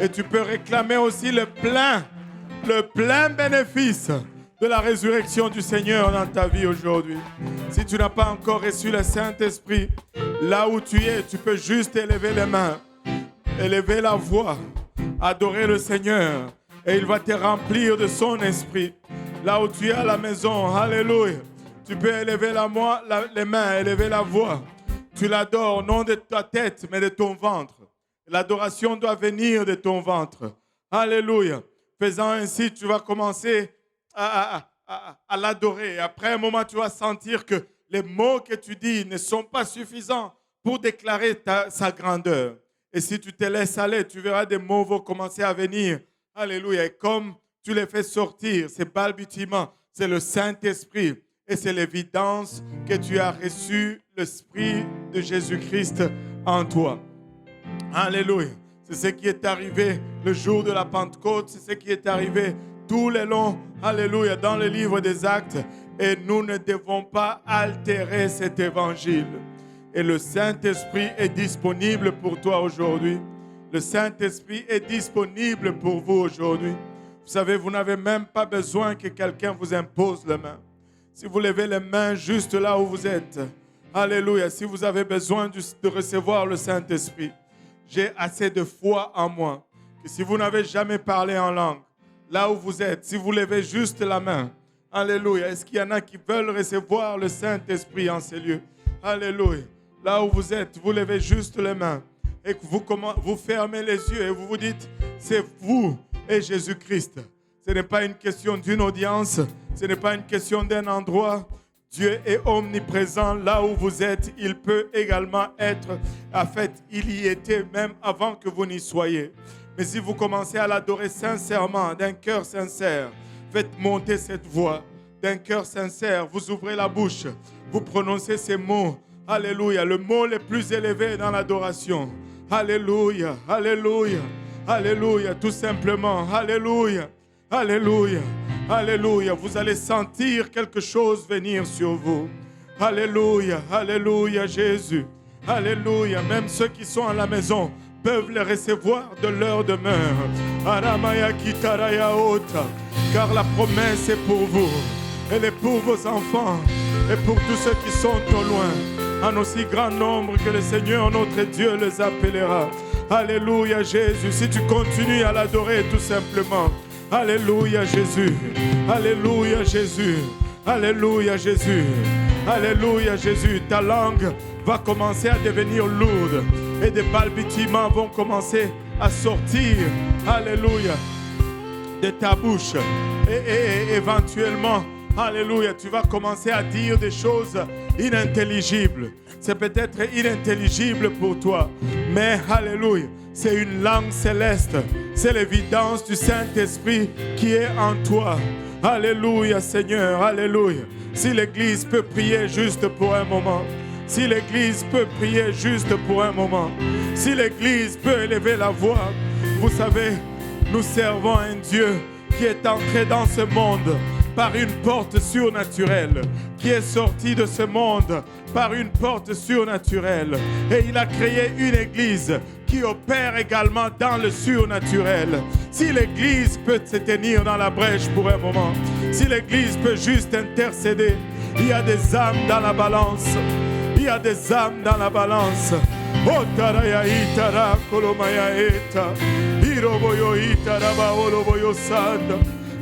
Et tu peux réclamer aussi le plein bénéfice de la résurrection du Seigneur dans ta vie aujourd'hui. Si tu n'as pas encore reçu le Saint-Esprit, là où tu es, tu peux juste élever les mains, élever la voix, adorer le Seigneur et il va te remplir de son esprit. Là où tu es à la maison, alléluia, tu peux élever les mains, élever la voix. Tu l'adores non de ta tête, mais de ton ventre. L'adoration doit venir de ton ventre. Alléluia. Faisant ainsi, tu vas commencer à l'adorer. Après un moment, tu vas sentir que les mots que tu dis ne sont pas suffisants pour déclarer sa grandeur. Et si tu te laisses aller, tu verras des mots vont commencer à venir. Alléluia. Et comme tu les fais sortir, ces balbutiements, c'est le Saint-Esprit. Et c'est l'évidence que tu as reçu l'Esprit de Jésus-Christ en toi. Alléluia. C'est ce qui est arrivé le jour de la Pentecôte. C'est ce qui est arrivé tout le long. Alléluia. Dans le livre des Actes. Et nous ne devons pas altérer cet évangile. Et le Saint-Esprit est disponible pour toi aujourd'hui. Le Saint-Esprit est disponible pour vous aujourd'hui. Vous savez, vous n'avez même pas besoin que quelqu'un vous impose la main. Si vous levez les mains juste là où vous êtes, alléluia, si vous avez besoin de recevoir le Saint-Esprit, j'ai assez de foi en moi que si vous n'avez jamais parlé en langue, là où vous êtes, si vous levez juste la main, alléluia, est-ce qu'il y en a qui veulent recevoir le Saint-Esprit en ces lieux? Alléluia, là où vous êtes, vous levez juste les mains et que vous fermez les yeux et vous vous dites, c'est vous et Jésus-Christ. Ce n'est pas une question d'une audience, ce n'est pas une question d'un endroit. Dieu est omniprésent là où vous êtes. Il peut également être, en fait, il y était même avant que vous n'y soyez. Mais si vous commencez à l'adorer sincèrement, d'un cœur sincère, faites monter cette voix. D'un cœur sincère, vous ouvrez la bouche, vous prononcez ces mots. Alléluia, le mot le plus élevé dans l'adoration. Alléluia, alléluia, alléluia, tout simplement, alléluia. Alléluia, alléluia, vous allez sentir quelque chose venir sur vous. Alléluia, alléluia Jésus. Alléluia, même ceux qui sont à la maison peuvent les recevoir de leur demeure. Aramaya kitaraya ota, car la promesse est pour vous. Elle est pour vos enfants et pour tous ceux qui sont au loin. En aussi grand nombre que le Seigneur notre Dieu les appellera. Alléluia Jésus, si tu continues à l'adorer tout simplement. Alléluia Jésus, alléluia Jésus, alléluia Jésus, alléluia Jésus. Ta langue va commencer à devenir lourde et des balbutiements vont commencer à sortir, alléluia, de ta bouche. Et éventuellement, alléluia, tu vas commencer à dire des choses inintelligibles. C'est peut-être inintelligible pour toi, mais alléluia, c'est une langue céleste. C'est l'évidence du Saint-Esprit qui est en toi. Alléluia Seigneur, alléluia. Si l'Église peut prier juste pour un moment, si l'Église peut prier juste pour un moment, si l'Église peut élever la voix, vous savez, nous servons un Dieu qui est entré dans ce monde par une porte surnaturelle, qui est sorti de ce monde par une porte surnaturelle. Et il a créé une église qui opère également dans le surnaturel. Si l'église peut se tenir dans la brèche pour un moment, si l'église peut juste intercéder, il y a des âmes dans la balance. Il y a des âmes dans la balance. Oh taraya itara kolomaya eta. Iroboyo itara baoloboyo sada.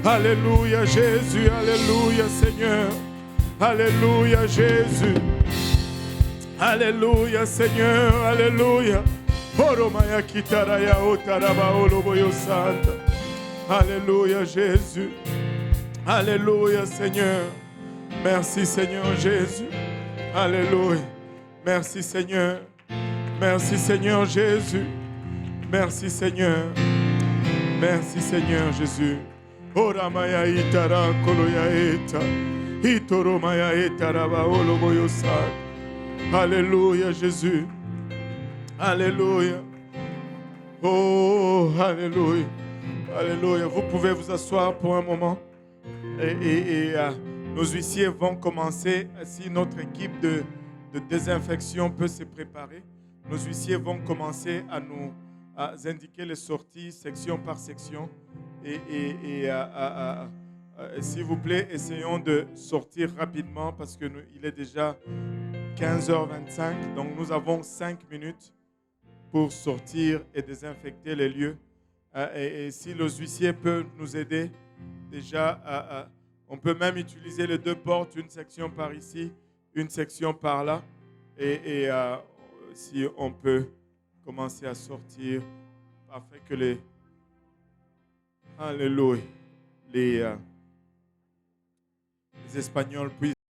Alléluia Jésus, alléluia Seigneur. Alléluia Jésus. Alléluia Seigneur, alléluia. Oromaya kitaraya otaraba oloboyo sada. Alléluia Jésus. Alléluia Seigneur. Merci Seigneur Jésus. Alléluia. Merci Seigneur. Merci Seigneur Jésus. Merci Seigneur. Merci Seigneur Jésus. Oramaya itara koloya eta. Itoromaya etara baolo boyosad. Alléluia Jésus. Alléluia. Oh, alléluia. Alléluia. Vous pouvez vous asseoir pour un moment. Et nos huissiers vont commencer, si notre équipe de désinfection peut se préparer, nos huissiers vont commencer à nous indiquer les sorties section par section. S'il vous plaît, essayons de sortir rapidement parce qu'il est déjà 15h25. Donc nous avons 5 minutes pour sortir et désinfecter les lieux. Et si les huissiers peuvent nous aider, déjà, on peut même utiliser les deux portes, une section par ici, une section par là. Et si on peut commencer à sortir, afin que les Espagnols puissent